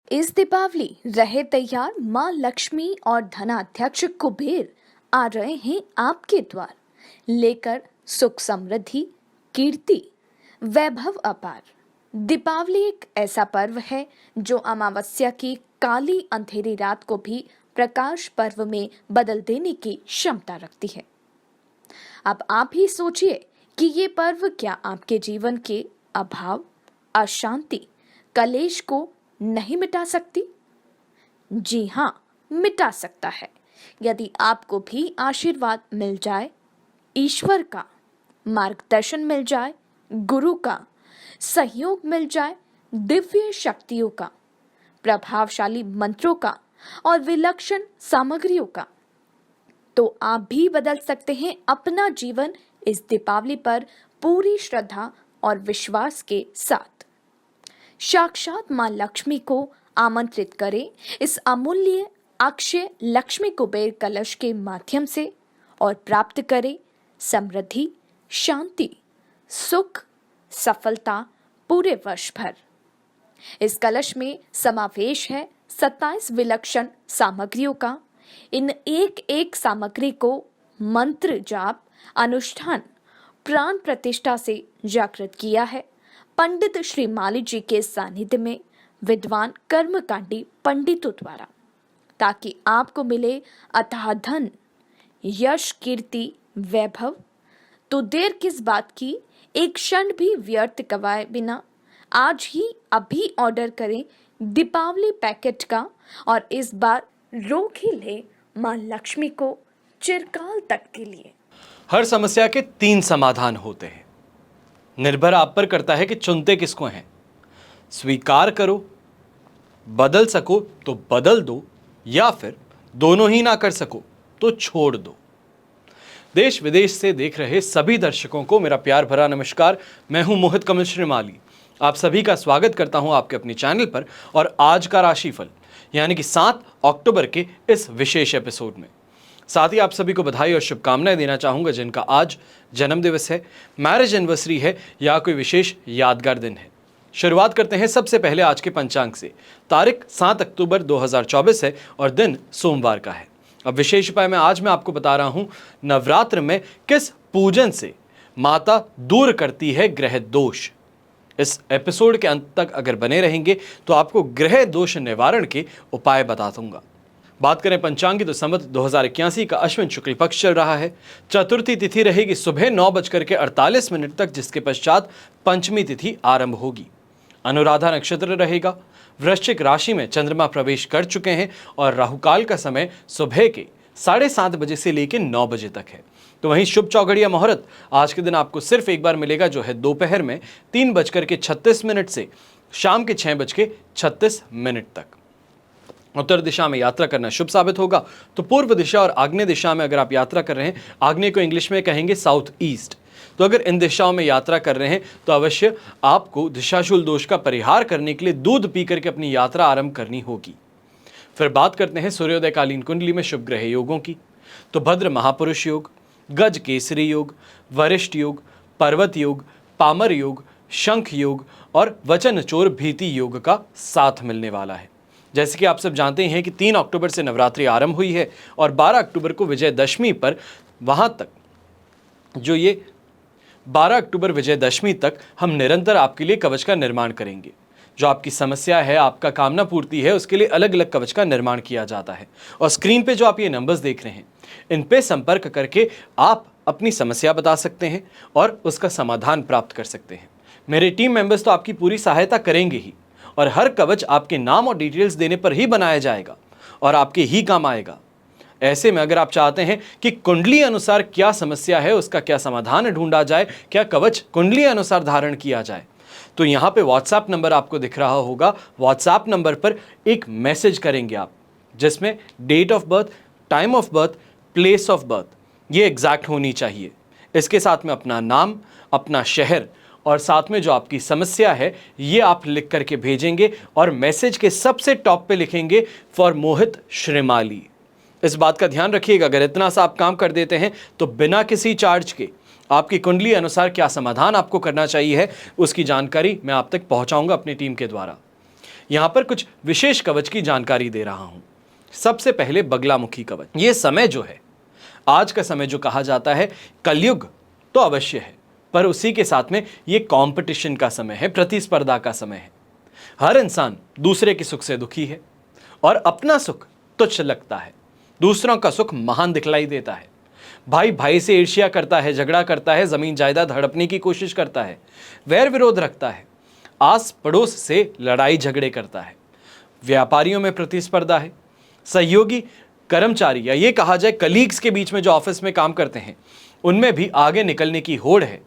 इस दीपावली रहे तैयार, माँ लक्ष्मी और धनाध्यक्ष कुबेर आ रहे हैं आपके द्वार, लेकर सुख समृद्धि, कीर्ति, वैभव अपार। दीपावली एक ऐसा पर्व है जो अमावस्या की काली अंधेरी रात को भी प्रकाश पर्व में बदल देने की क्षमता रखती है। अब आप ही सोचिए कि ये पर्व क्या आपके जीवन के अभाव, अशांति, कलेश को नहीं मिटा सकती? जी हाँ, मिटा सकता है। यदि आपको भी आशीर्वाद मिल जाए, ईश्वर का मार्गदर्शन मिल जाए, गुरु का सहयोग मिल जाए, दिव्य शक्तियों का, प्रभावशाली मंत्रों का और विलक्षण सामग्रियों का, तो आप भी बदल सकते हैं अपना जीवन इस दीपावली पर पूरी श्रद्धा और विश्वास के साथ। साक्षात मां लक्ष्मी को आमंत्रित करें इस अमूल्य अक्षय लक्ष्मी कुबेर कलश के माध्यम से और प्राप्त करें समृद्धि, शांति, सुख, सफलता पूरे वर्ष भर। इस कलश में समावेश है 27 विलक्षण सामग्रियों का। इन एक एक सामग्री को मंत्र जाप, अनुष्ठान, प्राण प्रतिष्ठा से जागृत किया है पंडित श्री माली जी के सानिध्य में विद्वान कर्मकांडी पंडितों द्वारा, ताकि आपको मिले अथाह धन, यश, कीर्ति, वैभव। तो देर किस बात की, एक क्षण भी व्यर्थ गवाए बिना आज ही अभी ऑर्डर करें दीपावली पैकेट का और इस बार रोक ही ले मां लक्ष्मी को चिरकाल तक के लिए। हर समस्या के 3 समाधान होते हैं। निर्भर आप पर करता है कि चुनते किसको हैं। स्वीकार करो, बदल सको तो बदल दो, या फिर दोनों ही ना कर सको तो छोड़ दो। देश विदेश से देख रहे सभी दर्शकों को मेरा प्यार भरा नमस्कार। मैं हूं मोहित कमल श्रीमाली। आप सभी का स्वागत करता हूं आपके अपने चैनल पर और आज का राशिफल यानी कि 7 अक्टूबर के इस विशेष एपिसोड में। साथ ही आप सभी को बधाई और शुभकामनाएं देना चाहूंगा जिनका आज जन्मदिवस है, मैरिज एनिवर्सरी है या कोई विशेष यादगार दिन है। शुरुआत करते हैं सबसे पहले आज के पंचांग से। तारीख 7 अक्टूबर 2024 है और दिन सोमवार का है। अब विशेष उपाय में आज मैं आपको बता रहा हूं नवरात्र में किस पूजन से माता दूर करती है ग्रह दोष। इस एपिसोड के अंत तक अगर बने रहेंगे तो आपको ग्रह दोष निवारण के उपाय बता दूंगा। बात करें पंचांग की तो संवत 2081 का अश्विन शुक्ल पक्ष चल रहा है। चतुर्थी तिथि रहेगी सुबह 9:48 तक, जिसके पश्चात पंचमी तिथि आरंभ होगी। अनुराधा नक्षत्र रहेगा। वृश्चिक राशि में चंद्रमा प्रवेश कर चुके हैं और राहुकाल का समय सुबह के 7:30 बजे से लेकर 9 बजे तक है। तो वहीं शुभ चौघड़िया मुहूर्त आज के दिन आपको सिर्फ एक बार मिलेगा, जो है दोपहर में 3:36 से शाम के 6:36 तक। उत्तर दिशा में यात्रा करना शुभ साबित होगा। तो पूर्व दिशा और आग्नेय दिशा में अगर आप यात्रा कर रहे हैं, आग्नेय को इंग्लिश में कहेंगे साउथ ईस्ट, तो अगर इन दिशाओं में यात्रा कर रहे हैं तो अवश्य आपको दिशाशूल दोष का परिहार करने के लिए दूध पी करके अपनी यात्रा आरंभ करनी होगी। फिर बात करते हैं सूर्योदय कालीन कुंडली में शुभ ग्रह योगों की। तो भद्र महापुरुष योग, गज केसरी योग, वरिष्ठ योग, पर्वत योग, पामर योग, शंख योग और वचन चोर भीति योग का साथ मिलने वाला है। जैसे कि आप सब जानते हैं कि 3 अक्टूबर से नवरात्रि आरंभ हुई है और 12 अक्टूबर को विजयदशमी पर वहां तक जो ये 12 अक्टूबर विजयदशमी तक हम निरंतर आपके लिए कवच का निर्माण करेंगे। जो आपकी समस्या है, आपका कामना पूर्ति है, उसके लिए अलग अलग कवच का निर्माण किया जाता है। और स्क्रीन पे जो आप ये नंबर्स देख रहे हैं, इन पे संपर्क करके आप अपनी समस्या बता सकते हैं और उसका समाधान प्राप्त कर सकते हैं। मेरे टीम मेंबर्स तो आपकी पूरी सहायता करेंगे ही और हर कवच आपके नाम और डिटेल्स देने पर ही बनाया जाएगा और आपके ही काम आएगा। ऐसे में अगर आप चाहते हैं कि कुंडली अनुसार क्या समस्या है, उसका क्या समाधान ढूंढा जाए, क्या कवच कुंडली अनुसार धारण किया जाए, तो यहाँ पे व्हाट्सएप नंबर आपको दिख रहा होगा। व्हाट्सएप नंबर पर एक मैसेज करेंगे आप, जिसमें date of birth, time of birth, place of birth ये एग्जैक्ट होनी चाहिए। इसके साथ में अपना नाम, अपना शहर और साथ में जो आपकी समस्या है ये आप लिख करके भेजेंगे और मैसेज के सबसे टॉप पे लिखेंगे फॉर मोहित श्रीमाली। इस बात का ध्यान रखिएगा, अगर इतना सा आप काम कर देते हैं तो बिना किसी चार्ज के आपकी कुंडली अनुसार क्या समाधान आपको करना चाहिए है उसकी जानकारी मैं आप तक पहुंचाऊंगा अपनी टीम के द्वारा। यहां पर कुछ विशेष कवच की जानकारी दे रहा हूं। सबसे पहले बगलामुखी कवच। यह समय जो है, आज का समय जो कहा जाता है, कलयुग तो अवश्य है, पर उसी के साथ में यह कंपटीशन का समय है, प्रतिस्पर्धा का समय है। हर इंसान दूसरे के सुख से दुखी है और अपना सुख तुच्छ लगता है, दूसरों का सुख महान दिखलाई देता है। भाई भाई से ईर्ष्या करता है, झगड़ा करता है, जमीन जायदाद हड़पने की कोशिश करता है, वैर विरोध रखता है, आस पड़ोस से लड़ाई झगड़े करता है। व्यापारियों में प्रतिस्पर्धा है, सहयोगी कर्मचारी या ये कहा जाए कलीग्स के बीच में जो ऑफिस में काम करते हैं, उनमें भी आगे निकलने की होड़ है।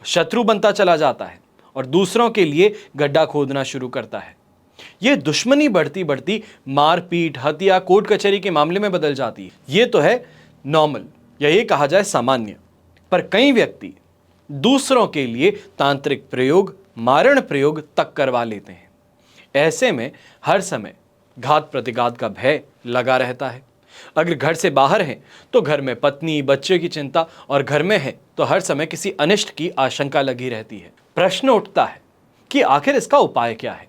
शत्रु बनता चला जाता है और दूसरों के लिए गड्ढा खोदना शुरू करता है। यह दुश्मनी बढ़ती बढ़ती मारपीट, हत्या, कोर्ट कचहरी के मामले में बदल जाती है। ये तो है नॉर्मल या ये कहा जाए सामान्य, पर कई व्यक्ति दूसरों के लिए तांत्रिक प्रयोग, मारण प्रयोग तक करवा लेते हैं। ऐसे में हर समय घात प्रतिघात का भय लगा रहता है। अगर घर से बाहर हैं तो घर में पत्नी बच्चे की चिंता, और घर में है तो हर समय किसी अनिष्ट की आशंका लगी रहती है। प्रश्न उठता है कि आखिर इसका उपाय क्या है।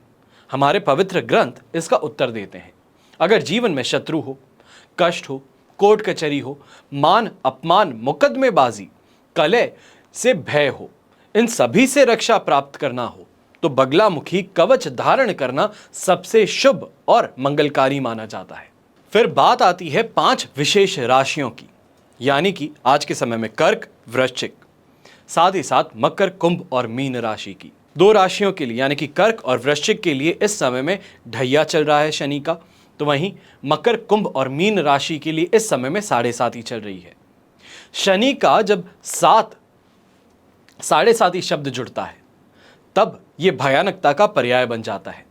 हमारे पवित्र ग्रंथ इसका उत्तर देते हैं। अगर जीवन में शत्रु हो, कष्ट हो, कोर्ट कचहरी हो, मान अपमान, मुकदमेबाजी, कलह से भय हो, इन सभी से रक्षा प्राप्त करना हो तो बगलामुखी कवच धारण करना सबसे शुभ और मंगलकारी माना जाता है। फिर बात आती है 5 विशेष राशियों की, यानी कि आज के समय में कर्क, वृश्चिक, साथ ही साथ मकर, कुंभ और मीन राशि की। 2 राशियों के लिए यानी कि कर्क और वृश्चिक के लिए इस समय में ढैया चल रहा है शनि का, तो वहीं मकर, कुंभ और मीन राशि के लिए इस समय में 7.5 चल रही है। शनि का जब 7.5 शब्द जुड़ता है तब यह भयानकता का पर्याय बन जाता है।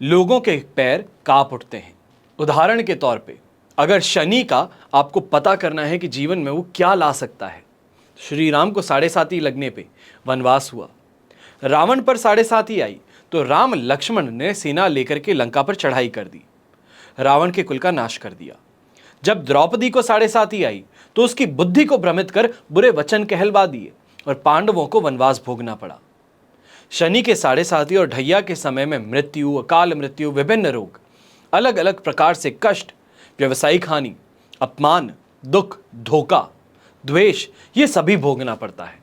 लोगों के पैर कांप उठते हैं। उदाहरण के तौर पे अगर शनि का आपको पता करना है कि जीवन में वो क्या ला सकता है, श्री राम को 7.5 लगने पे वनवास हुआ, रावण पर 7.5 आई तो राम लक्ष्मण ने सेना लेकर के लंका पर चढ़ाई कर दी, रावण के कुल का नाश कर दिया। जब द्रौपदी को 7.5 आई तो उसकी बुद्धि को भ्रमित कर बुरे वचन कहलवा दिए और पांडवों को वनवास भोगना पड़ा। शनि के 7.5 और ढैया के समय में मृत्यु, अकाल मृत्यु, विभिन्न रोग, अलग अलग प्रकार से कष्ट, व्यवसायिक हानि, अपमान, दुख, धोखा, द्वेष, ये सभी भोगना पड़ता है।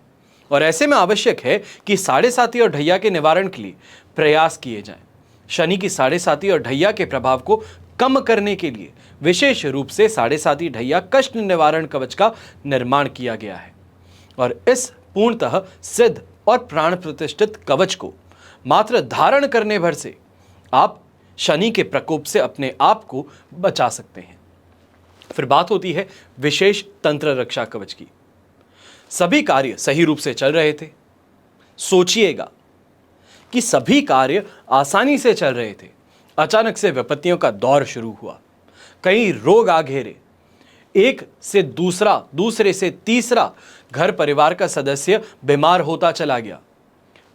और ऐसे में आवश्यक है कि 7.5 और ढैया के निवारण के लिए प्रयास किए जाएं। शनि की 7.5 और ढैया के प्रभाव को कम करने के लिए विशेष रूप से 7.5 ढैया कष्ट निवारण कवच का निर्माण किया गया है। और इस पूर्णतः सिद्ध और प्राण प्रतिष्ठित कवच को मात्र धारण करने भर से आप शनि के प्रकोप से अपने आप को बचा सकते हैं। फिर बात होती है विशेष तंत्र रक्षा कवच की। सभी कार्य सही रूप से चल रहे थे, सोचिएगा कि सभी कार्य आसानी से चल रहे थे, अचानक से विपत्तियों का दौर शुरू हुआ, कई रोग आ घेरे, एक से दूसरा, दूसरे से तीसरा घर परिवार का सदस्य बीमार होता चला गया,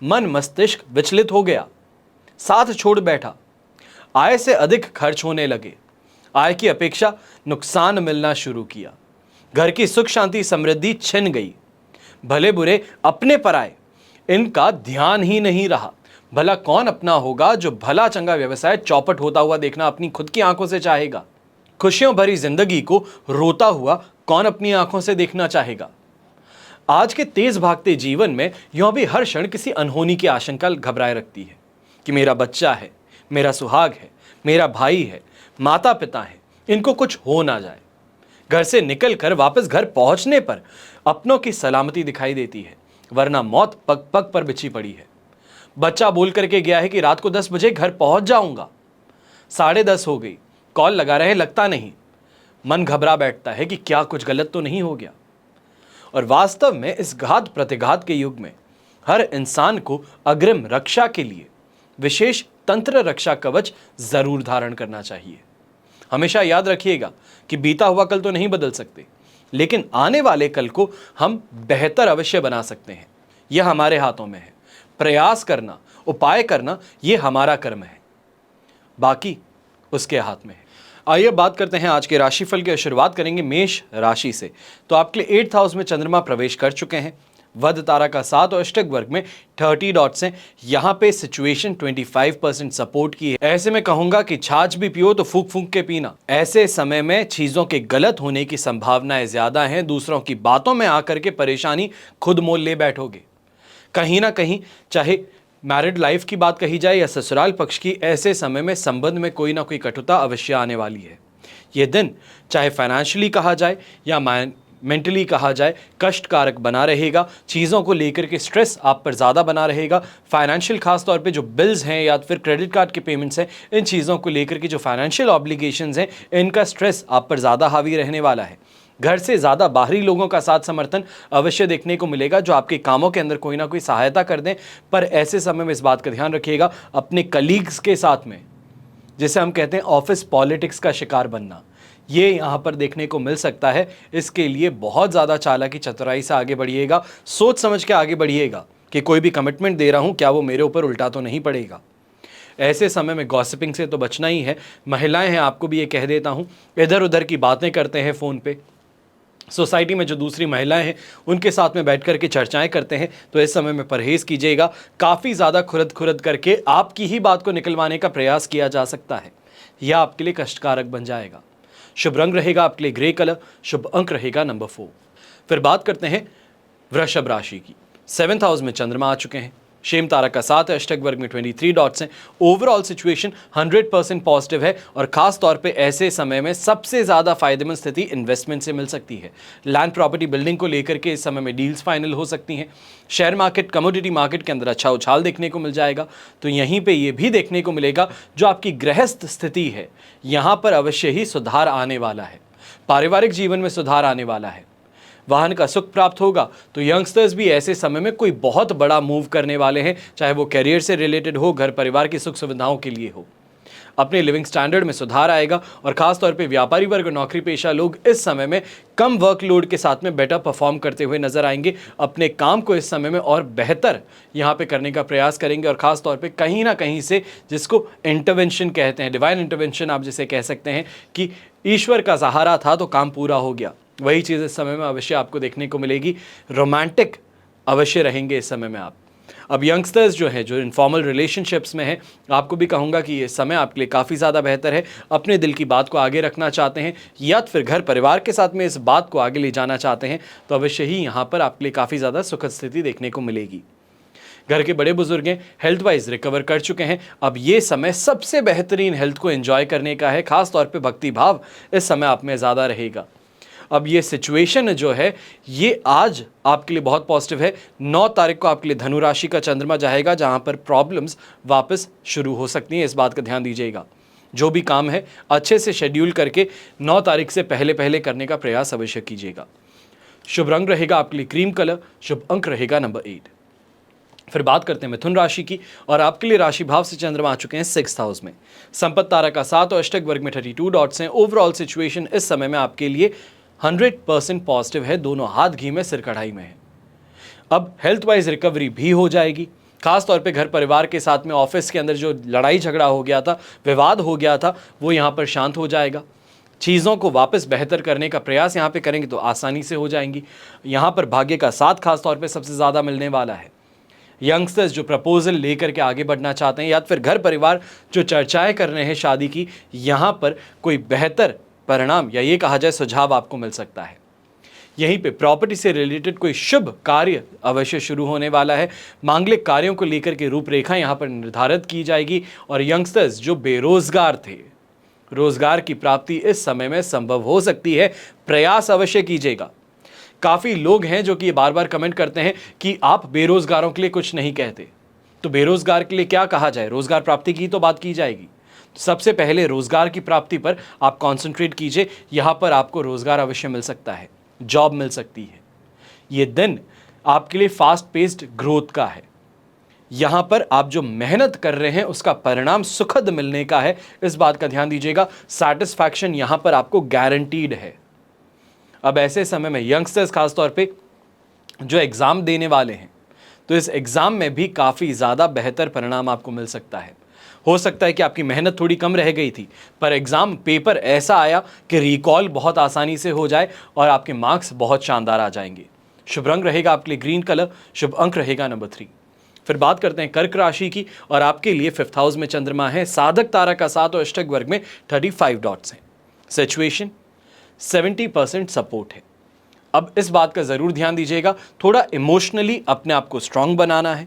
मन मस्तिष्क विचलित हो गया, साथ छोड़ बैठा, आय से अधिक खर्च होने लगे, आय की अपेक्षा नुकसान मिलना शुरू किया, घर की सुख शांति समृद्धि छिन गई, भले बुरे अपने पर आए, इनका ध्यान ही नहीं रहा। भला कौन अपना होगा जो भला चंगा व्यवसाय चौपट होता हुआ देखना अपनी खुद की आंखों से चाहेगा? खुशियों भरी जिंदगी को रोता हुआ कौन अपनी आंखों से देखना चाहेगा? आज के तेज भागते जीवन में यूं भी हर क्षण किसी अनहोनी की आशंका घबराए रखती है कि मेरा बच्चा है, मेरा सुहाग है, मेरा भाई है, माता पिता है, इनको कुछ हो ना जाए। घर से निकलकर वापस घर पहुंचने पर अपनों की सलामती दिखाई देती है, वरना मौत पग पग पर बिछी पड़ी है। बच्चा बोल करके गया है कि रात को 10 बजे घर पहुंच जाऊंगा, 10:30 हो गई, कॉल लगा रहे, लगता नहीं। मन घबरा बैठता है कि क्या कुछ गलत तो नहीं हो गया। और वास्तव में इस घात प्रतिघात के युग में हर इंसान को अग्रिम रक्षा के लिए विशेष तंत्र रक्षा कवच जरूर धारण करना चाहिए। हमेशा याद रखिएगा कि बीता हुआ कल तो नहीं बदल सकते, लेकिन आने वाले कल को हम बेहतर अवश्य बना सकते हैं। यह हमारे हाथों में है। प्रयास करना, उपाय करना, यह हमारा कर्म है, बाकी उसके हाथ में है। आइए बात करते हैं आज के राशिफल की। शुरुआत करेंगे मेष राशि से। तो आपके लिए 8th हाउस में चंद्रमा प्रवेश कर चुके हैं। वध तारा का 7 और अष्टक वर्ग में 30 डॉट्स हैं। यहाँ पे सिचुएशन 25% सपोर्ट की है। ऐसे में कहूंगा कि छाछ भी पियो तो फूंक फूंक के पीना। ऐसे समय में चीजों के गलत होने की संभावनाएं ज्यादा हैं। दूसरों की बातों में आकर के परेशानी खुद मोल ले बैठोगे। कहीं ना कहीं चाहे मैरिड लाइफ की बात कही जाए या ससुराल पक्ष की, ऐसे समय में संबंध में कोई ना कोई कटुता अवश्य आने वाली है। यह दिन चाहे फाइनेंशियली कहा जाए या मेंटली कहा जाए कष्टकारक बना रहेगा। चीज़ों को लेकर के स्ट्रेस आप पर ज़्यादा बना रहेगा। फाइनेंशियल खास तौर पे जो बिल्स हैं या फिर क्रेडिट कार्ड के पेमेंट्स हैं, इन चीज़ों को लेकर के जो फाइनेंशियल ऑब्लिगेशंस हैं, इनका स्ट्रेस आप पर ज़्यादा हावी रहने वाला है। घर से ज़्यादा बाहरी लोगों का साथ समर्थन अवश्य देखने को मिलेगा जो आपके कामों के अंदर कोई ना कोई सहायता कर दें। पर ऐसे समय में इस बात का ध्यान रखिएगा, अपने कलीग्स के साथ में, जिसे हम कहते हैं ऑफिस पॉलिटिक्स का शिकार बनना, ये यहाँ पर देखने को मिल सकता है। इसके लिए बहुत ज़्यादा चालाकी चतुराई से आगे बढ़िएगा। सोच समझ के आगे बढ़िएगा कि कोई भी कमिटमेंट दे रहा हूँ, क्या वो मेरे ऊपर उल्टा तो नहीं पड़ेगा। ऐसे समय में गॉसिपिंग से तो बचना ही है। महिलाएं हैं, आपको भी ये कह देता हूँ, इधर उधर की बातें करते हैं फ़ोन पे, सोसाइटी में जो दूसरी महिलाएं हैं उनके साथ में बैठ कर के चर्चाएं करते हैं, तो इस समय में परहेज़ कीजिएगा। काफ़ी ज़्यादा खुरद खुरद करके आपकी ही बात को निकलवाने का प्रयास किया जा सकता है। यह आपके लिए कष्टकारक बन जाएगा। शुभ रंग रहेगा आपके लिए ग्रे कलर, शुभ अंक रहेगा नंबर 4। फिर बात करते हैं वृषभ राशि की। 7th हाउस में चंद्रमा आ चुके हैं। शेम तारा का 7 है, अष्टक वर्ग में 23 डॉट्स हैं। ओवरऑल सिचुएशन 100% पॉजिटिव है और खास तौर पे ऐसे समय में सबसे ज़्यादा फायदेमंद स्थिति इन्वेस्टमेंट से मिल सकती है। लैंड प्रॉपर्टी बिल्डिंग को लेकर के इस समय में डील्स फाइनल हो सकती हैं। शेयर मार्केट, कमोडिटी मार्केट के अंदर अच्छा उछाल देखने को मिल जाएगा। तो यहीं पर यह भी देखने को मिलेगा जो आपकी गृहस्थ स्थिति है, यहाँ पर अवश्य ही सुधार आने वाला है। पारिवारिक जीवन में सुधार आने वाला है। वाहन का सुख प्राप्त होगा। तो यंगस्टर्स भी ऐसे समय में कोई बहुत बड़ा मूव करने वाले हैं, चाहे वो करियर से रिलेटेड हो, घर परिवार की सुख सुविधाओं के लिए हो। अपने लिविंग स्टैंडर्ड में सुधार आएगा और खास तौर पे व्यापारी वर्ग और नौकरी पेशा लोग इस समय में कम वर्कलोड के साथ में बेटर परफॉर्म करते हुए नजर आएंगे। अपने काम को इस समय में और बेहतर यहाँ पे करने का प्रयास करेंगे और खास तौर पे कहीं ना कहीं से, जिसको इंटरवेंशन कहते हैं, डिवाइन इंटरवेंशन आप जिसे कह सकते हैं, कि ईश्वर का सहारा था तो काम पूरा हो गया, वही चीज़ इस समय में अवश्य आपको देखने को मिलेगी। रोमांटिक अवश्य रहेंगे इस समय में आप। अब यंगस्टर्स जो हैं, जो इनफॉर्मल रिलेशनशिप्स में हैं, आपको भी कहूँगा कि ये समय आपके लिए काफ़ी ज़्यादा बेहतर है। अपने दिल की बात को आगे रखना चाहते हैं या फिर घर परिवार के साथ में इस बात को आगे ले जाना चाहते हैं, तो अवश्य ही यहाँ पर आपके लिए काफ़ी ज़्यादा सुखद स्थिति देखने को मिलेगी। घर के बड़े बुजुर्ग हैं, हेल्थ वाइज रिकवर कर चुके हैं। अब ये समय सबसे बेहतरीन हेल्थ को एंजॉय करने का है। खास तौर पे भक्ति भाव इस समय आप में ज़्यादा रहेगा। अब ये सिचुएशन जो है ये आज आपके लिए बहुत पॉजिटिव है। 9 तारीख को आपके लिए धनु राशि का चंद्रमा जाएगा, जहां पर प्रॉब्लम्स वापस शुरू हो सकती हैं। इस बात का ध्यान दीजिएगा। जो भी काम है अच्छे से शेड्यूल करके 9 तारीख से पहले पहले करने का प्रयास अवश्य कीजिएगा। शुभ रंग रहेगा आपके लिए क्रीम कलर, शुभ अंक रहेगा नंबर 8। फिर बात करते हैं मिथुन राशि की और आपके लिए राशि भाव से चंद्रमा आ चुके हैं 6th हाउस में। संपत्ति तारा का 7 और अष्टक वर्ग में 32 डॉट्स हैं। ओवरऑल सिचुएशन इस समय में आपके लिए 100% पॉजिटिव है। दोनों हाथ घी में सिर कढ़ाई में है। अब हेल्थ वाइज रिकवरी भी हो जाएगी। खास तौर पे घर परिवार के साथ में ऑफिस के अंदर जो लड़ाई झगड़ा हो गया था, विवाद हो गया था, वो यहाँ पर शांत हो जाएगा। चीज़ों को वापस बेहतर करने का प्रयास यहाँ पे करेंगे तो आसानी से हो जाएंगी। यहाँ पर भाग्य का साथ खास तौर पे सबसे ज़्यादा मिलने वाला है। यंगस्टर्स जो प्रपोजल लेकर के आगे बढ़ना चाहते हैं या फिर घर परिवार जो चर्चाएं कर रहे हैं शादी की, यहाँ पर कोई बेहतर परिणाम या ये कहा जाए सुझाव आपको मिल सकता है। यहीं पे प्रॉपर्टी से रिलेटेड कोई शुभ कार्य अवश्य शुरू होने वाला है। मांगलिक कार्यों को लेकर के रूपरेखा यहाँ पर निर्धारित की जाएगी और यंगस्टर्स जो बेरोजगार थे, रोजगार की प्राप्ति इस समय में संभव हो सकती है। प्रयास अवश्य कीजिएगा। काफ़ी लोग हैं जो कि ये बार बार कमेंट करते हैं कि आप बेरोजगारों के लिए कुछ नहीं कहते। तो बेरोजगार के लिए क्या कहा जाए, रोजगार प्राप्ति की तो बात की जाएगी। सबसे पहले रोजगार की प्राप्ति पर आप कंसंट्रेट कीजिए। यहाँ पर आपको रोजगार अवश्य मिल सकता है, जॉब मिल सकती है। ये दिन आपके लिए फास्ट पेस्ड ग्रोथ का है। यहाँ पर आप जो मेहनत कर रहे हैं उसका परिणाम सुखद मिलने का है। इस बात का ध्यान दीजिएगा। सैटिस्फैक्शन यहाँ पर आपको गारंटीड है। अब ऐसे समय में यंगस्टर्स खासतौर पे जो एग्ज़ाम देने वाले हैं, तो इस एग्ज़ाम में भी काफ़ी ज़्यादा बेहतर परिणाम आपको मिल सकता है। हो सकता है कि आपकी मेहनत थोड़ी कम रह गई थी, पर एग्ज़ाम पेपर ऐसा आया कि रिकॉल बहुत आसानी से हो जाए और आपके मार्क्स बहुत शानदार आ जाएंगे। शुभ रंग रहेगा आपके लिए ग्रीन कलर, शुभ अंक रहेगा नंबर 3। फिर बात करते हैं कर्क राशि की, और आपके लिए 5th हाउस में चंद्रमा है, साधक तारा का 7 और अष्टक वर्ग में 35 डॉट्स हैं। सिचुएशन 70% सपोर्ट है। अब इस बात का जरूर ध्यान दीजिएगा, थोड़ा इमोशनली अपने आप को स्ट्रांग बनाना है,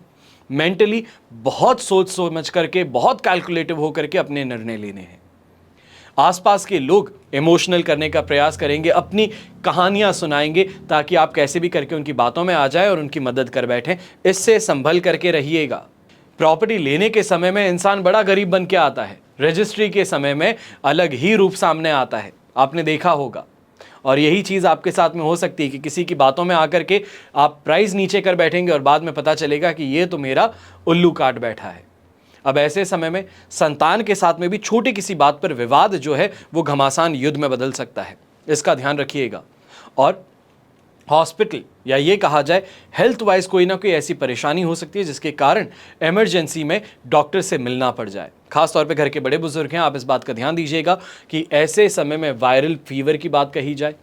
मेंटली बहुत सोच समझ करके, बहुत कैलकुलेटिव होकर के अपने निर्णय लेने हैं। आसपास के लोग इमोशनल करने का प्रयास करेंगे, अपनी कहानियां सुनाएंगे, ताकि आप कैसे भी करके उनकी बातों में आ जाए और उनकी मदद कर बैठें। इससे संभल करके रहिएगा। प्रॉपर्टी लेने के समय में इंसान बड़ा गरीब बन के आता है, रजिस्ट्री के समय में अलग ही रूप सामने आता है, आपने देखा होगा। और यही चीज़ आपके साथ में हो सकती है कि किसी की बातों में आकर के आप प्राइस नीचे कर बैठेंगे और बाद में पता चलेगा कि ये तो मेरा उल्लू काट बैठा है। अब ऐसे समय में संतान के साथ में भी छोटी किसी बात पर विवाद जो है वो घमासान युद्ध में बदल सकता है, इसका ध्यान रखिएगा। और हॉस्पिटल या ये कहा जाए हेल्थ वाइज कोई ना कोई ऐसी परेशानी हो सकती है जिसके कारण इमरजेंसी में डॉक्टर से मिलना पड़ जाए। खास तौर पे घर के बड़े बुजुर्ग हैं, आप इस बात का ध्यान दीजिएगा कि ऐसे समय में वायरल फीवर की बात कही जाए,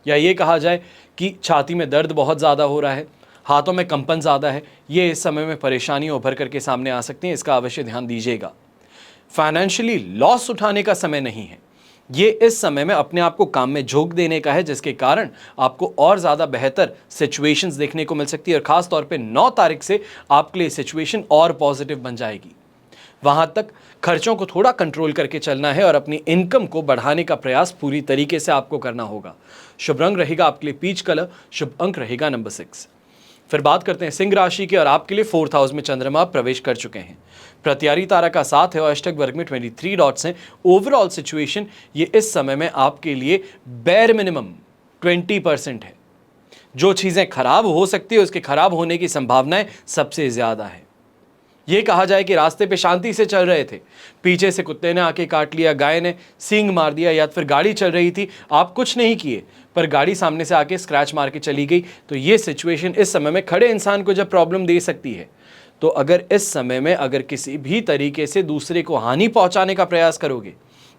या ये कहा जाए कि छाती में दर्द बहुत ज़्यादा हो रहा है, हाथों में कंपन ज़्यादा है, ये इस समय में परेशानी उभर करके सामने आ सकती हैं, इसका अवश्य ध्यान दीजिएगा। फाइनेंशियली लॉस उठाने का समय नहीं है, ये इस समय में अपने आप को काम में झोंक देने का है, जिसके कारण आपको और ज़्यादा बेहतर सिचुएशंस देखने को मिल सकती है। और ख़ास तौर पे 9 तारीख से आपके लिए सिचुएशन और पॉजिटिव बन जाएगी। वहाँ तक खर्चों को थोड़ा कंट्रोल करके चलना है और अपनी इनकम को बढ़ाने का प्रयास पूरी तरीके से आपको करना होगा। शुभ रंग रहेगा आपके लिए पीच कलर, शुभ अंक रहेगा नंबर 6। फिर बात करते हैं सिंह राशि की, और आपके लिए 4th हाउस में चंद्रमा प्रवेश कर चुके हैं। प्रत्यारी तारा का 7 है और अष्टक वर्ग में 23 डॉट्स हैं। ओवरऑल सिचुएशन ये इस समय में आपके लिए बेर मिनिमम 20% है। जो चीज़ें खराब हो सकती है उसके खराब होने की संभावनाएं सबसे ज़्यादा है। ये कहा जाए कि रास्ते पे शांति से चल रहे थे, पीछे से कुत्ते ने आके काट लिया, गाय ने सींग मार दिया, या फिर गाड़ी चल रही थी, आप कुछ नहीं किए पर गाड़ी सामने से आके स्क्रैच मार के चली गई, तो ये सिचुएशन इस समय में खड़े इंसान को जब प्रॉब्लम दे सकती है, तो अगर इस समय में अगर किसी भी तरीके से दूसरे को हानि पहुंचाने का प्रयास करोगे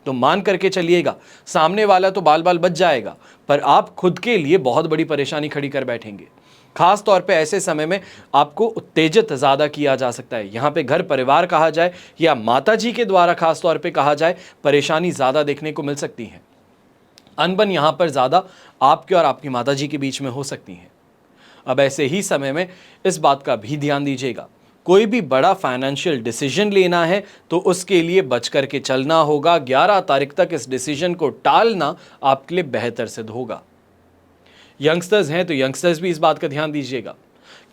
तो मान करके चलिएगा सामने वाला तो बाल बाल बच जाएगा, पर आप खुद के लिए बहुत बड़ी परेशानी खड़ी कर बैठेंगे। खास तौर पे ऐसे समय में आपको उत्तेजित ज़्यादा किया जा सकता है। यहाँ पे घर परिवार कहा जाए या माता जी के द्वारा खास तौर पे कहा जाए, परेशानी ज़्यादा देखने को मिल सकती है। अनबन यहाँ पर ज़्यादा आपके और आपकी माता जी के बीच में हो सकती है। अब ऐसे ही समय में इस बात का भी ध्यान दीजिएगा, कोई भी बड़ा फाइनेंशियल डिसीजन लेना है तो उसके लिए बच करके चलना होगा। 11 तारीख तक इस डिसीजन को टालना आपके लिए बेहतर सिद्ध होगा। यंगस्टर्स हैं तो यंगस्टर्स भी इस बात का ध्यान दीजिएगा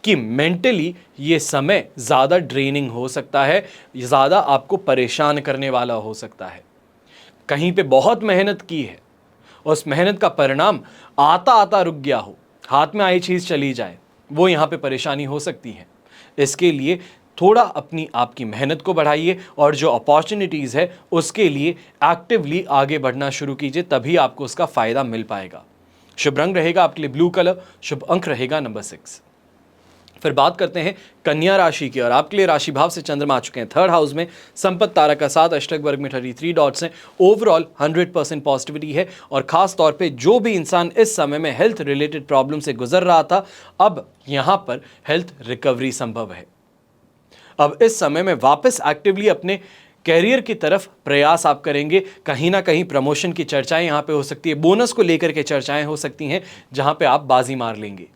कि मेंटली ये समय ज़्यादा ड्रेनिंग हो सकता है, ज़्यादा आपको परेशान करने वाला हो सकता है। कहीं पे बहुत मेहनत की है और उस मेहनत का परिणाम आता आता रुक गया हो, हाथ में आई चीज़ चली जाए, वो यहाँ पे परेशानी हो सकती है। इसके लिए थोड़ा अपनी आपकी मेहनत को बढ़ाइए और जो अपॉर्चुनिटीज़ है उसके लिए एक्टिवली आगे बढ़ना शुरू कीजिए, तभी आपको उसका फ़ायदा मिल पाएगा। शुभ रंग रहेगा आपके लिए ब्लू कलर, शुभ अंक रहेगा नंबर 6। फिर बात करते हैं कन्या राशि की, और आपके लिए राशि भाव से चंद्रमा आ चुके हैं 3rd हाउस में। संपत्ति तारा का 7, अष्टक वर्ग में 33 डॉट्स हैं। ओवरऑल 100% पॉजिटिविटी है, और खास तौर पे जो भी इंसान इस समय में हेल्थ रिलेटेड प्रॉब्लम से गुजर रहा था, अब यहाँ पर हेल्थ रिकवरी संभव है। अब इस समय में वापस एक्टिवली अपने कैरियर की तरफ प्रयास आप करेंगे। कहीं ना कहीं प्रमोशन की चर्चाएं यहाँ पे हो सकती है, बोनस को लेकर के चर्चाएं हो सकती हैं जहाँ पे आप बाजी मार लेंगे।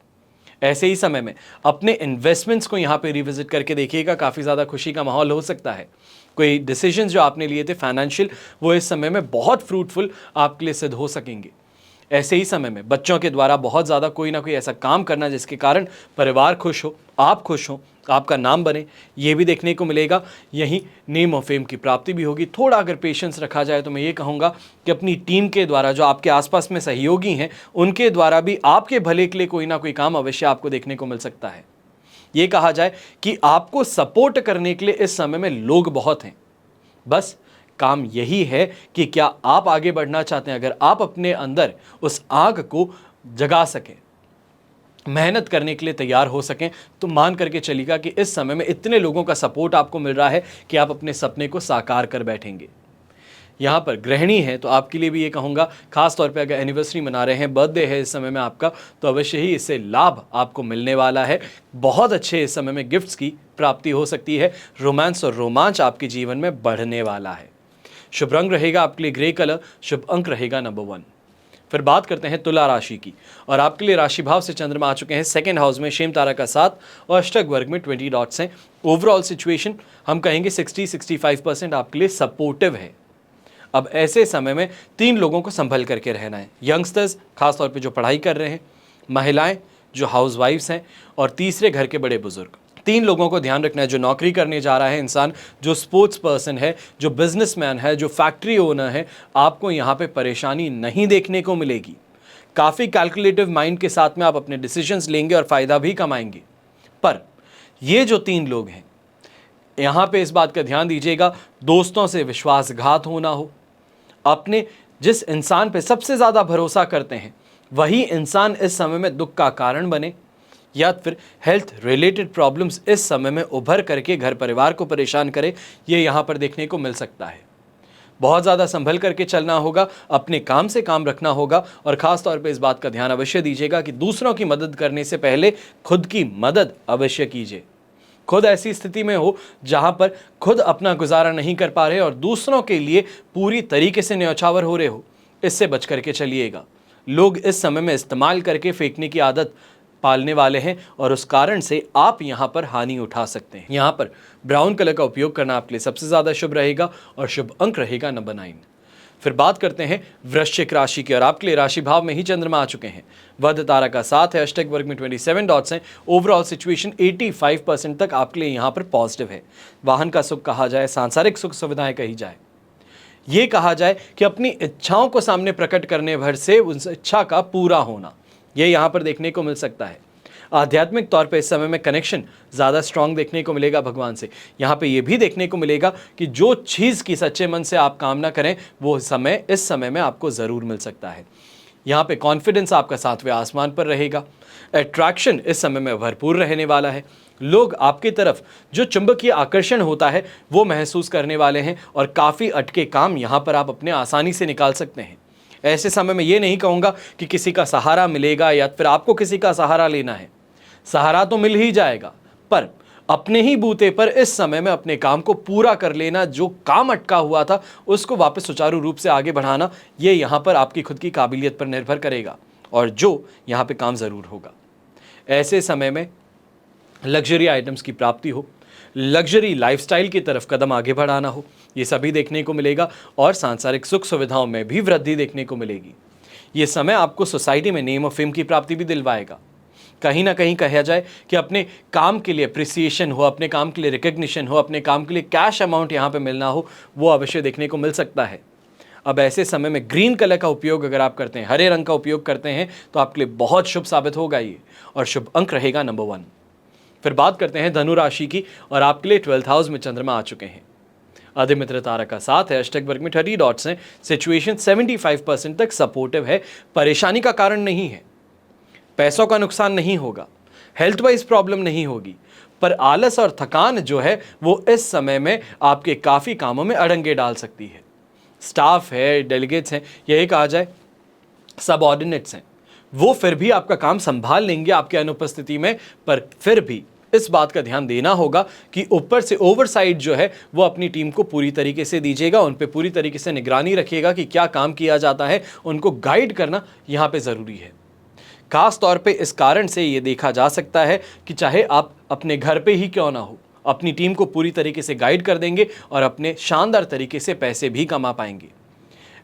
ऐसे ही समय में अपने इन्वेस्टमेंट्स को यहाँ पे रिविजिट करके देखिएगा, काफ़ी ज़्यादा खुशी का माहौल हो सकता है। कोई डिसीजंस जो आपने लिए थे फाइनेंशियल, वो इस समय में बहुत फ्रूटफुल आपके लिए सिद्ध हो सकेंगे। ऐसे ही समय में बच्चों के द्वारा बहुत ज़्यादा कोई ना कोई ऐसा काम करना जिसके कारण परिवार खुश हो, आप खुश हो, आपका नाम बने, ये भी देखने को मिलेगा। यही नेम और फेम की प्राप्ति भी होगी। थोड़ा अगर पेशेंस रखा जाए तो मैं ये कहूँगा कि अपनी टीम के द्वारा, जो आपके आसपास में सहयोगी हैं, उनके द्वारा भी आपके भले के लिए कोई ना कोई काम अवश्य आपको देखने को मिल सकता है। ये कहा जाए कि आपको सपोर्ट करने के लिए इस समय में लोग बहुत हैं, बस काम यही है कि क्या आप आगे बढ़ना चाहते हैं। अगर आप अपने अंदर उस आग को जगा सकें, मेहनत करने के लिए तैयार हो सकें, तो मान करके चलिएगा कि इस समय में इतने लोगों का सपोर्ट आपको मिल रहा है कि आप अपने सपने को साकार कर बैठेंगे। यहाँ पर गृहिणी है तो आपके लिए भी ये कहूँगा, खास तौर पे अगर एनिवर्सरी मना रहे हैं, बर्थडे है इस समय में आपका, तो अवश्य ही इससे लाभ आपको मिलने वाला है। बहुत अच्छे इस समय में गिफ्ट्स की प्राप्ति हो सकती है। रोमांस और रोमांच आपके जीवन में बढ़ने वाला है। शुभ रंग रहेगा आपके लिए ग्रे कलर, शुभ अंक रहेगा नंबर 1। फिर बात करते हैं तुला राशि की, और आपके लिए राशि भाव से चंद्रमा आ चुके हैं सेकंड हाउस में, शेम तारा का 7 और अष्टक वर्ग में 20 डॉट्स हैं। ओवरऑल सिचुएशन हम कहेंगे 60-65% आपके लिए सपोर्टिव है। अब ऐसे समय में 3 लोगों को संभल करके रहना है। यंगस्टर्स, खासतौर पे जो पढ़ाई कर रहे हैं, महिलाएं जो हाउसवाइफ्स हैं, और तीसरे घर के बड़े बुजुर्ग। 3 लोगों को ध्यान रखना है। जो नौकरी करने जा रहा है इंसान, जो स्पोर्ट्स पर्सन है, जो बिजनेसमैन है, जो फैक्ट्री ओनर है, आपको यहाँ पे परेशानी नहीं देखने को मिलेगी। काफ़ी कैलकुलेटिव माइंड के साथ में आप अपने डिसीजंस लेंगे और फ़ायदा भी कमाएंगे। पर ये जो 3 लोग हैं, यहाँ पे इस बात का ध्यान दीजिएगा, दोस्तों से विश्वासघात होना हो, अपने जिस इंसान पे सबसे ज़्यादा भरोसा करते हैं वही इंसान इस समय में दुख का कारण बने, या फिर हेल्थ रिलेटेड प्रॉब्लम्स इस समय में उभर करके घर परिवार को परेशान करे, ये यहाँ पर देखने को मिल सकता है। बहुत ज़्यादा संभल करके चलना होगा, अपने काम से काम रखना होगा, और ख़ास तौर पे इस बात का ध्यान अवश्य दीजिएगा कि दूसरों की मदद करने से पहले खुद की मदद अवश्य कीजिए। खुद ऐसी स्थिति में हो जहां पर खुद अपना गुजारा नहीं कर पा रहे और दूसरों के लिए पूरी तरीके से न्यौछावर हो रहे हो, इससे बच करके चलिएगा। लोग इस समय में इस्तेमाल करके फेंकने की आदत पालने वाले हैं और उस कारण से आप यहां पर हानि उठा सकते हैं। यहां पर ब्राउन कलर का उपयोग करना आपके लिए सबसे ज़्यादा शुभ रहेगा और शुभ अंक रहेगा नंबर 9। फिर बात करते हैं वृश्चिक राशि की, और आपके लिए राशि भाव में ही चंद्रमा आ चुके हैं। वध तारा का 7 है, अष्टक वर्ग में 27 डॉट्स हैं। ओवरऑल सिचुएशन 85% तक आपके लिए यहाँ पर पॉजिटिव है। वाहन का सुख कहा जाए, सांसारिक सुख सुविधाएं कही जाए, ये कहा जाए कि अपनी इच्छाओं को सामने प्रकट करने भर से उस इच्छा का पूरा होना, ये यहाँ पर देखने को मिल सकता है। आध्यात्मिक तौर पे इस समय में कनेक्शन ज़्यादा स्ट्रांग देखने को मिलेगा भगवान से। यहाँ पे ये भी देखने को मिलेगा कि जो चीज़ की सच्चे मन से आप कामना करें वो समय इस समय में आपको ज़रूर मिल सकता है। यहाँ पे कॉन्फिडेंस आपका 7वें आसमान पर रहेगा। अट्रैक्शन इस समय में भरपूर रहने वाला है। लोग आपकी तरफ जो चुंबकीय आकर्षण होता है वो महसूस करने वाले हैं, और काफ़ी अटके काम यहाँ पर आप अपने आसानी से निकाल सकते हैं। ऐसे समय में ये नहीं कहूँगा कि किसी का सहारा मिलेगा या फिर आपको किसी का सहारा लेना है। सहारा तो मिल ही जाएगा, पर अपने ही बूते पर इस समय में अपने काम को पूरा कर लेना, जो काम अटका हुआ था उसको वापस सुचारू रूप से आगे बढ़ाना, ये यहाँ पर आपकी खुद की काबिलियत पर निर्भर करेगा, और जो यहाँ पे काम ज़रूर होगा। ऐसे समय में लग्जरी आइटम्स की प्राप्ति हो, लग्जरी लाइफस्टाइल की तरफ कदम आगे बढ़ाना हो, ये सभी देखने को मिलेगा, और सांसारिक सुख सुविधाओं में भी वृद्धि देखने को मिलेगी। ये समय आपको सोसाइटी में नेम और फेम की प्राप्ति भी दिलवाएगा। कहीं ना कहीं कहा जाए कि अपने काम के लिए अप्रिसिएशन हो, अपने काम के लिए रिकग्निशन हो, अपने काम के लिए कैश अमाउंट यहाँ पे मिलना हो, वो अवश्य देखने को मिल सकता है। अब ऐसे समय में ग्रीन कलर का उपयोग अगर आप करते हैं, हरे रंग का उपयोग करते हैं, तो आपके लिए बहुत शुभ साबित होगा ये, और शुभ अंक रहेगा नंबर 1। फिर बात करते हैं धनु राशि की, और आपके लिए 12th हाउस में चंद्रमा आ चुके हैं। अधिमित्र तारा का 7 है, अष्टक वर्ग में 30 डॉट्स हैं। सिचुएशन 75% तक सपोर्टिव है। परेशानी का कारण नहीं है, पैसों का नुकसान नहीं होगा, हेल्थ वाइज प्रॉब्लम नहीं होगी, पर आलस और थकान जो है वो इस समय में आपके काफ़ी कामों में अड़ंगे डाल सकती है। स्टाफ है, डेलीगेट्स हैं, यही कहा जाए सबऑर्डिनेट्स हैं, वो फिर भी आपका काम संभाल लेंगे आपके अनुपस्थिति में, पर फिर भी इस बात का ध्यान देना होगा कि ऊपर से ओवरसाइट जो है वो अपनी टीम को पूरी तरीके से दीजिएगा, उन पे पूरी तरीके से निगरानी रखिएगा कि क्या काम किया जाता है, उनको गाइड करना यहाँ पे ज़रूरी है। खास तौर पे इस कारण से ये देखा जा सकता है कि चाहे आप अपने घर पे ही क्यों ना हो, अपनी टीम को पूरी तरीके से गाइड कर देंगे और अपने शानदार तरीके से पैसे भी कमा पाएंगे।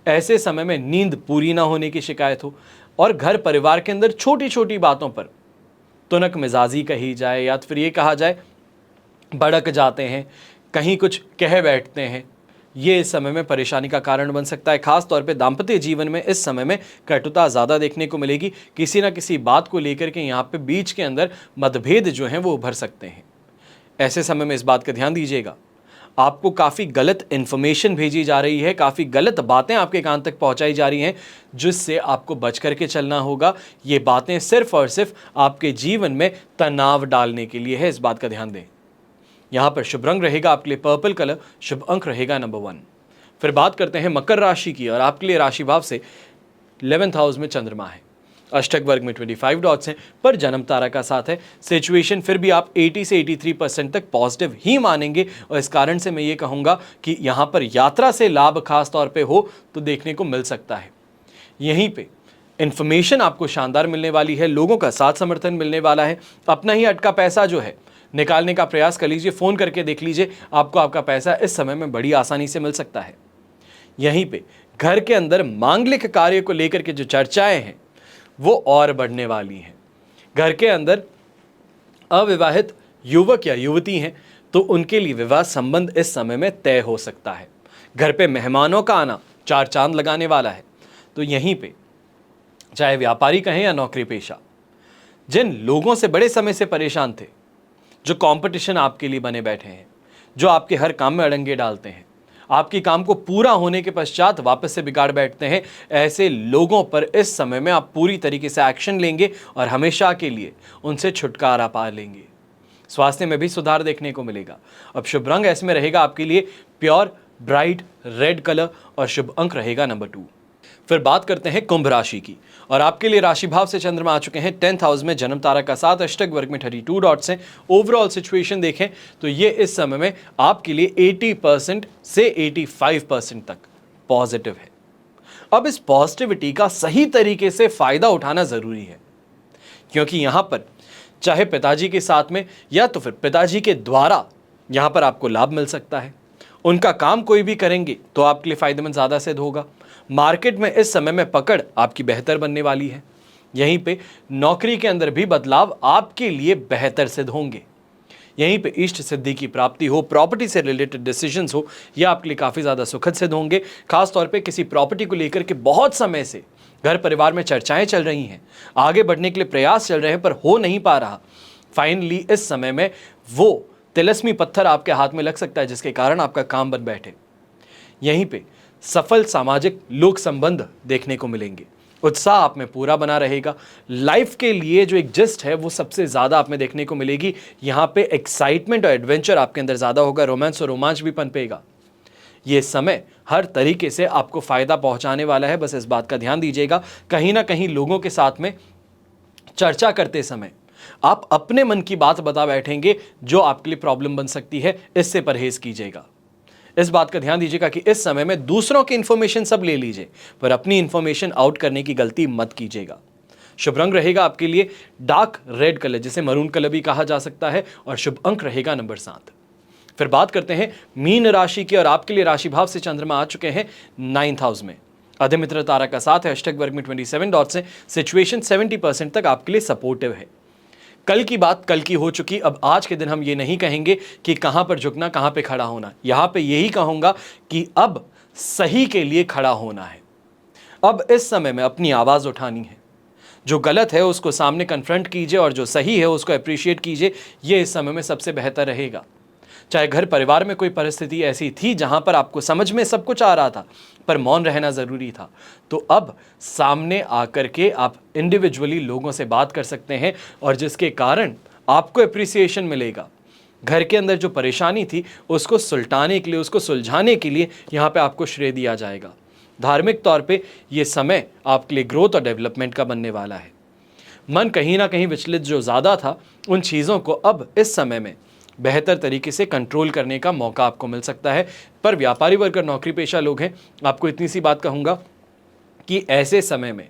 ऐसे समय में नींद पूरी ना होने की शिकायत हो, और घर परिवार के अंदर छोटी छोटी बातों पर तुनक मिजाजी कही जाए, या फिर ये कहा जाए भड़क जाते हैं, कहीं कुछ कह बैठते हैं, ये इस समय में परेशानी का कारण बन सकता है। खास तौर पे दाम्पत्य जीवन में इस समय में कटुता ज़्यादा देखने को मिलेगी। किसी ना किसी बात को लेकर के यहाँ पे बीच के अंदर मतभेद जो हैं वो उभर सकते हैं। ऐसे समय में इस बात का ध्यान दीजिएगा, आपको काफ़ी गलत इन्फॉर्मेशन भेजी जा रही है, काफ़ी गलत बातें आपके कान तक पहुंचाई जा रही हैं, जिससे आपको बच करके चलना होगा। ये बातें सिर्फ और सिर्फ आपके जीवन में तनाव डालने के लिए है, इस बात का ध्यान दें। यहाँ पर शुभ रंग रहेगा आपके लिए पर्पल कलर, शुभ अंक रहेगा नंबर 1। फिर बात करते हैं मकर राशि की, और आपके लिए राशि भाव से 11th हाउस में चंद्रमा है। अष्टक वर्ग में 25 डॉट्स हैं, पर जन्म तारा का साथ है। सिचुएशन फिर भी आप 80 से 83% तक पॉजिटिव ही मानेंगे, और इस कारण से मैं ये कहूँगा कि यहाँ पर यात्रा से लाभ खास तौर पे हो तो देखने को मिल सकता है। यहीं पे इन्फॉर्मेशन आपको शानदार मिलने वाली है, लोगों का साथ समर्थन मिलने वाला है। अपना ही अटका पैसा जो है निकालने का प्रयास कर लीजिए, फ़ोन करके देख लीजिए, आपको आपका पैसा इस समय में बड़ी आसानी से मिल सकता है। यहीं पे घर के अंदर मांगलिक कार्य को लेकर के जो चर्चाएं हैं वो और बढ़ने वाली हैं। घर के अंदर अविवाहित युवक या युवती हैं तो उनके लिए विवाह संबंध इस समय में तय हो सकता है। घर पे मेहमानों का आना चार चांद लगाने वाला है। तो यहीं पे चाहे व्यापारी कहें या नौकरी पेशा, जिन लोगों से बड़े समय से परेशान थे, जो कंपटीशन आपके लिए बने बैठे हैं, जो आपके हर काम में अड़ंगे डालते हैं, आपकी काम को पूरा होने के पश्चात वापस से बिगाड़ बैठते हैं, ऐसे लोगों पर इस समय में आप पूरी तरीके से एक्शन लेंगे और हमेशा के लिए उनसे छुटकारा पा लेंगे। स्वास्थ्य में भी सुधार देखने को मिलेगा। अब शुभ रंग ऐसे में रहेगा आपके लिए प्योर ब्राइट रेड कलर, और शुभ अंक रहेगा नंबर 2। फिर बात करते हैं कुंभ राशि की, और आपके लिए राशि भाव से चंद्रमा आ चुके हैं 10th हाउस में, जन्म तारा का साथ, अष्टक वर्ग में 32 डॉट्स हैं। ओवरऑल सिचुएशन देखें तो ये इस समय में आपके लिए 80% से 85% तक पॉजिटिव है। अब इस पॉजिटिविटी का सही तरीके से फायदा उठाना जरूरी है, क्योंकि यहां पर चाहे पिताजी के साथ में या तो फिर पिताजी के द्वारा यहां पर आपको लाभ मिल सकता है। उनका काम कोई भी करेंगे तो आपके लिए फायदेमंद ज्यादा सिद्ध होगा। मार्केट में इस समय में पकड़ आपकी बेहतर बनने वाली है। यहीं पे नौकरी के अंदर भी बदलाव आपके लिए बेहतर सिद्ध होंगे। यहीं पे इष्ट सिद्धि की प्राप्ति हो, प्रॉपर्टी से रिलेटेड डिसीजंस हो, यह आपके लिए काफ़ी ज़्यादा सुखद सिद्ध होंगे। खास तौर पे किसी प्रॉपर्टी को लेकर के बहुत समय से घर परिवार में चर्चाएं चल रही हैं, आगे बढ़ने के लिए प्रयास चल रहे हैं पर हो नहीं पा रहा। फाइनली इस समय में वो तिलस्मी पत्थर आपके हाथ में लग सकता है, जिसके कारण आपका काम बन बैठे। यहीं पे सफल सामाजिक लोक संबंध देखने को मिलेंगे। उत्साह आप में पूरा बना रहेगा। लाइफ के लिए जो एक जिस्ट है वो सबसे ज़्यादा आप में देखने को मिलेगी। यहाँ पे एक्साइटमेंट और एडवेंचर आपके अंदर ज़्यादा होगा। रोमांस और रोमांच भी पनपेगा। ये समय हर तरीके से आपको फ़ायदा पहुँचाने वाला है। बस इस बात का ध्यान दीजिएगा, कहीं ना कहीं लोगों के साथ में चर्चा करते समय आप अपने मन की बात बता बैठेंगे जो आपके लिए प्रॉब्लम बन सकती है। इससे परहेज कीजिएगा। इस बात का ध्यान दीजिएगा कि इस समय में दूसरों की इंफॉर्मेशन सब ले लीजिए, पर अपनी इंफॉर्मेशन आउट करने की गलती मत कीजिएगा। शुभ रंग रहेगा आपके लिए डार्क रेड कलर, जिसे मरून कलर भी कहा जा सकता है, और शुभ अंक रहेगा नंबर 7। फिर बात करते हैं मीन राशि की, और आपके लिए राशि भाव से चंद्रमा आ चुके हैं 9th हाउस में। अधिमित्र तारा का साथ है, अष्टक वर्ग में 27 डॉट्स हैं। सिचुएशन 70% तक आपके लिए सपोर्टिव है। कल की बात कल की हो चुकी। अब आज के दिन हम ये नहीं कहेंगे कि कहां पर झुकना, कहां पे खड़ा होना। यहां पे यही कहूंगा कि अब सही के लिए खड़ा होना है। अब इस समय में अपनी आवाज उठानी है। जो गलत है उसको सामने कन्फ्रंट कीजिए, और जो सही है उसको अप्रिशिएट कीजिए। ये इस समय में सबसे बेहतर रहेगा। चाहे घर परिवार में कोई परिस्थिति ऐसी थी जहां पर आपको समझ में सब कुछ आ रहा था पर मौन रहना ज़रूरी था, तो अब सामने आकर के आप इंडिविजुअली लोगों से बात कर सकते हैं, और जिसके कारण आपको अप्रिसिएशन मिलेगा। घर के अंदर जो परेशानी थी उसको सुलटाने के लिए, उसको सुलझाने के लिए यहाँ पे आपको श्रेय दिया जाएगा। धार्मिक तौर पे ये समय आपके लिए ग्रोथ और डेवलपमेंट का बनने वाला है। मन कहीं ना कहीं विचलित जो ज़्यादा था, उन चीज़ों को अब इस समय में बेहतर तरीके से कंट्रोल करने का मौका आपको मिल सकता है। पर व्यापारी वर्ग और नौकरी पेशा लोग हैं, आपको इतनी सी बात कहूँगा कि ऐसे समय में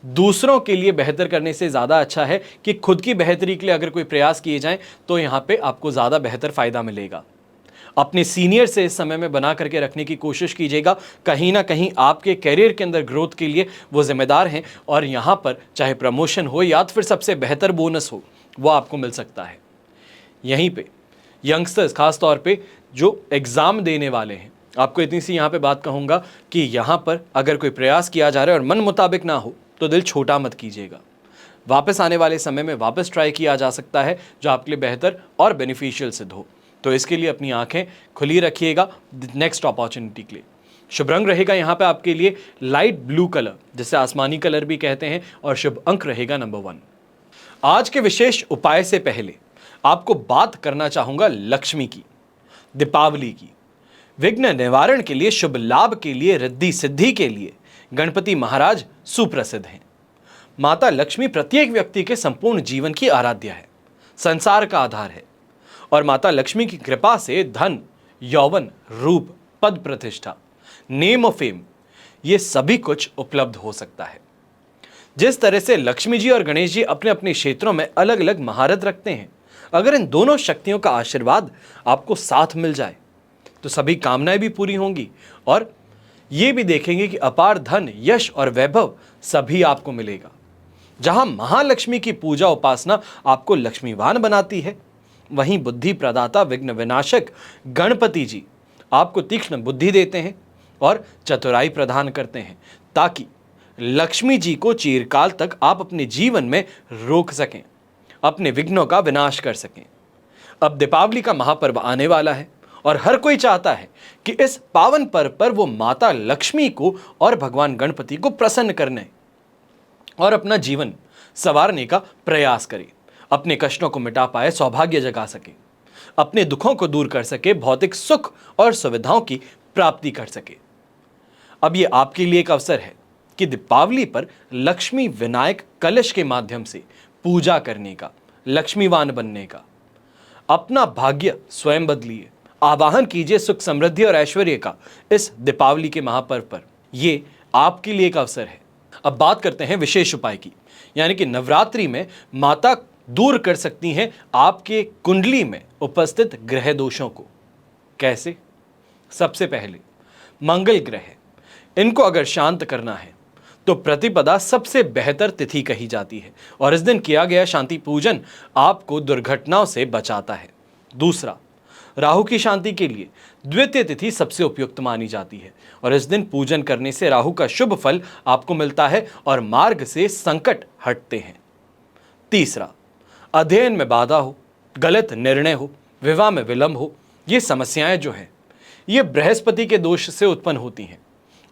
दूसरों के लिए बेहतर करने से ज़्यादा अच्छा है कि खुद की बेहतरी के लिए अगर कोई प्रयास किए जाएं तो यहाँ पे आपको ज़्यादा बेहतर फ़ायदा मिलेगा। अपने सीनियर से इस समय में बना करके रखने की कोशिश कीजिएगा। कहीं ना कहीं आपके कैरियर के अंदर ग्रोथ के लिए वो जिम्मेदार हैं, और यहाँ पर चाहे प्रमोशन हो या फिर सबसे बेहतर बोनस हो, वो आपको मिल सकता है। यहीं पे यंगस्टर्स खास तौर पे जो एग्ज़ाम देने वाले हैं, आपको इतनी सी यहाँ पे बात कहूँगा कि यहाँ पर अगर कोई प्रयास किया जा रहा है और मन मुताबिक ना हो तो दिल छोटा मत कीजिएगा। वापस आने वाले समय में वापस ट्राई किया जा सकता है जो आपके लिए बेहतर और बेनिफिशियल सिद्ध हो। तो इसके लिए अपनी आंखें खुली रखिएगा नेक्स्ट अपॉर्चुनिटी के लिए। शुभ रंग रहेगा यहाँ पे आपके लिए लाइट ब्लू कलर, जिसे आसमानी कलर भी कहते हैं, और शुभ अंक रहेगा नंबर 1। आज के विशेष उपाय से पहले आपको बात करना चाहूँगा लक्ष्मी की, दीपावली की। विघ्न निवारण के लिए, शुभ लाभ के लिए, रिद्धि सिद्धि के लिए गणपति महाराज सुप्रसिद्ध हैं। माता लक्ष्मी प्रत्येक व्यक्ति के संपूर्ण जीवन की आराध्य है, संसार का आधार है और माता लक्ष्मी की कृपा से धन, यौवन, रूप, पद प्रतिष्ठा, नेम और फेम ये सभी कुछ उपलब्ध हो सकता है। जिस तरह से लक्ष्मी जी और गणेश जी अपने अपने क्षेत्रों में अलग अलग महारत रखते हैं, अगर इन दोनों शक्तियों का आशीर्वाद आपको साथ मिल जाए तो सभी कामनाएं भी पूरी होंगी और ये भी देखेंगे कि अपार धन, यश और वैभव सभी आपको मिलेगा। जहां महालक्ष्मी की पूजा उपासना आपको लक्ष्मीवान बनाती है, वहीं बुद्धि प्रदाता, विघ्न विनाशक गणपति जी आपको तीक्ष्ण बुद्धि देते हैं और चतुराई प्रदान करते हैं, ताकि लक्ष्मी जी को चिरकाल तक आप अपने जीवन में रोक सकें, अपने विघ्नों का विनाश कर सकें। अब दीपावली का महापर्व आने वाला है और हर कोई चाहता है कि इस पावन पर्व पर वो माता लक्ष्मी को और भगवान गणपति को प्रसन्न करने और अपना जीवन संवारने का प्रयास करे, अपने कष्टों को मिटा पाए, सौभाग्य जगा सके, अपने दुखों को दूर कर सके, भौतिक सुख और सुविधाओं की प्राप्ति कर सके। अब ये आपके लिए एक अवसर है कि दीपावली पर लक्ष्मी विनायक कलश के माध्यम से पूजा करने का, लक्ष्मीवान बनने का, अपना भाग्य स्वयं बदलिए, आवाहन कीजिए सुख, समृद्धि और ऐश्वर्य का इस दीपावली के महापर्व पर। ये आपके लिए एक अवसर है। अब बात करते हैं विशेष उपाय की, यानी कि नवरात्रि में माता दूर कर सकती हैं आपके कुंडली में उपस्थित ग्रह दोषों को। कैसे? सबसे पहले मंगल ग्रह, इनको अगर शांत करना है तो प्रतिपदा सबसे बेहतर तिथि कही जाती है और इस दिन किया गया शांति पूजन आपको दुर्घटनाओं से बचाता है। दूसरा, राहु की शांति के लिए द्वितीय तिथि सबसे उपयुक्त मानी जाती है और इस दिन पूजन करने से राहु का शुभ फल आपको मिलता है और मार्ग से संकट हटते हैं। तीसरा, अध्ययन में बाधा हो, गलत निर्णय हो, विवाह में विलंब हो, ये समस्याएं जो हैं ये बृहस्पति के दोष से उत्पन्न होती हैं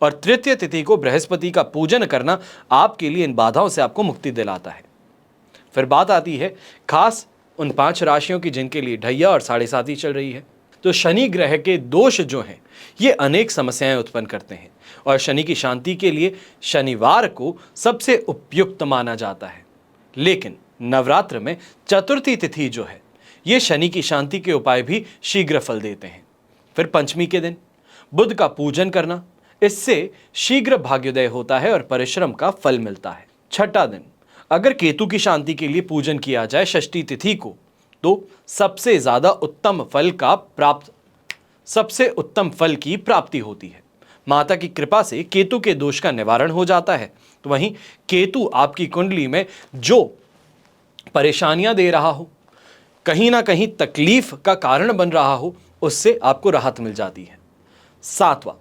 और तृतीय तिथि को बृहस्पति का पूजन करना आपके लिए इन बाधाओं से आपको मुक्ति दिलाता है। फिर बात आती है खास उन 5 राशियों की जिनके लिए ढैया और 7.5 चल रही है। तो शनि ग्रह के दोष जो हैं ये अनेक समस्याएं उत्पन्न करते हैं और शनि की शांति के लिए शनिवार को सबसे उपयुक्त माना जाता है। लेकिन नवरात्र में चतुर्थी तिथि जो है ये शनि की शांति के उपाय भी शीघ्र फल देते हैं। फिर पंचमी के दिन बुध का पूजन करना, इससे शीघ्र भाग्योदय होता है और परिश्रम का फल मिलता है। छठा दिन अगर केतु की शांति के लिए पूजन किया जाए षष्ठी तिथि को तो सबसे उत्तम फल की प्राप्ति होती है। माता की कृपा से केतु के दोष का निवारण हो जाता है। तो वहीं केतु आपकी कुंडली में जो परेशानियां दे रहा हो, कहीं ना कहीं तकलीफ का कारण बन रहा हो, उससे आपको राहत मिल जाती है। सातवां,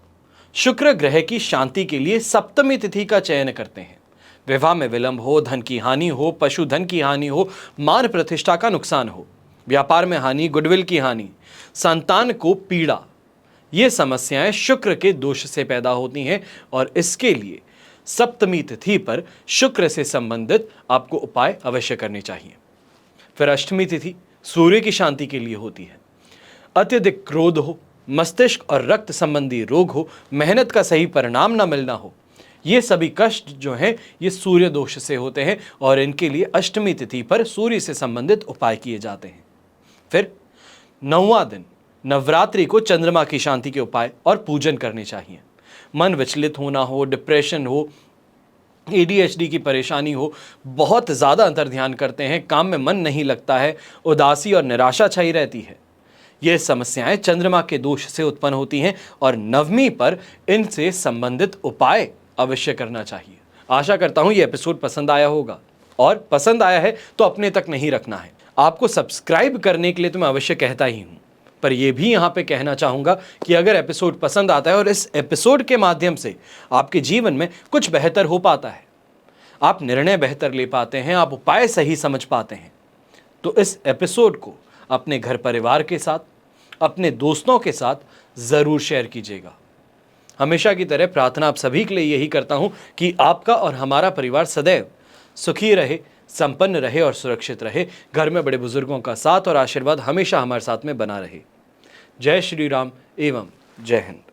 शुक्र ग्रह की शांति के लिए सप्तमी तिथि का चयन करते हैं। विवाह में विलंब हो, धन की हानि हो, पशुधन की हानि हो, मान प्रतिष्ठा का नुकसान हो, व्यापार में हानि, गुडविल की हानि, संतान को पीड़ा, ये समस्याएं शुक्र के दोष से पैदा होती हैं और इसके लिए सप्तमी तिथि पर शुक्र से संबंधित आपको उपाय अवश्य करने चाहिए। फिर अष्टमी तिथि सूर्य की शांति के लिए होती है। अत्यधिक क्रोध हो, मस्तिष्क और रक्त संबंधी रोग हो, मेहनत का सही परिणाम न मिलना हो, ये सभी कष्ट जो हैं ये सूर्य दोष से होते हैं और इनके लिए अष्टमी तिथि पर सूर्य से संबंधित उपाय किए जाते हैं। फिर 9वां दिन नवरात्रि को चंद्रमा की शांति के उपाय और पूजन करने चाहिए। मन विचलित होना हो, डिप्रेशन हो, ADHD की परेशानी हो, बहुत ज़्यादा अंतर्ध्यान करते हैं, काम में मन नहीं लगता है, उदासी और निराशा छाई रहती है, ये समस्याएं चंद्रमा के दोष से उत्पन्न होती हैं और नवमी पर इनसे संबंधित उपाय अवश्य करना चाहिए। आशा करता हूं ये एपिसोड पसंद आया होगा और पसंद आया है तो अपने तक नहीं रखना है, आपको सब्सक्राइब करने के लिए तो मैं अवश्य कहता ही हूं, पर यह भी यहां पे कहना चाहूंगा कि अगर एपिसोड पसंद आता है और इस एपिसोड के माध्यम से आपके जीवन में कुछ बेहतर हो पाता है, आप निर्णय बेहतर ले पाते हैं, आप उपाय सही समझ पाते हैं, तो इस एपिसोड को अपने घर परिवार के साथ, अपने दोस्तों के साथ ज़रूर शेयर कीजिएगा। हमेशा की तरह प्रार्थना आप सभी के लिए यही करता हूं कि आपका और हमारा परिवार सदैव सुखी रहे, संपन्न रहे और सुरक्षित रहे। घर में बड़े बुजुर्गों का साथ और आशीर्वाद हमेशा हमारे साथ में बना रहे। जय श्री राम एवं जय हिंद।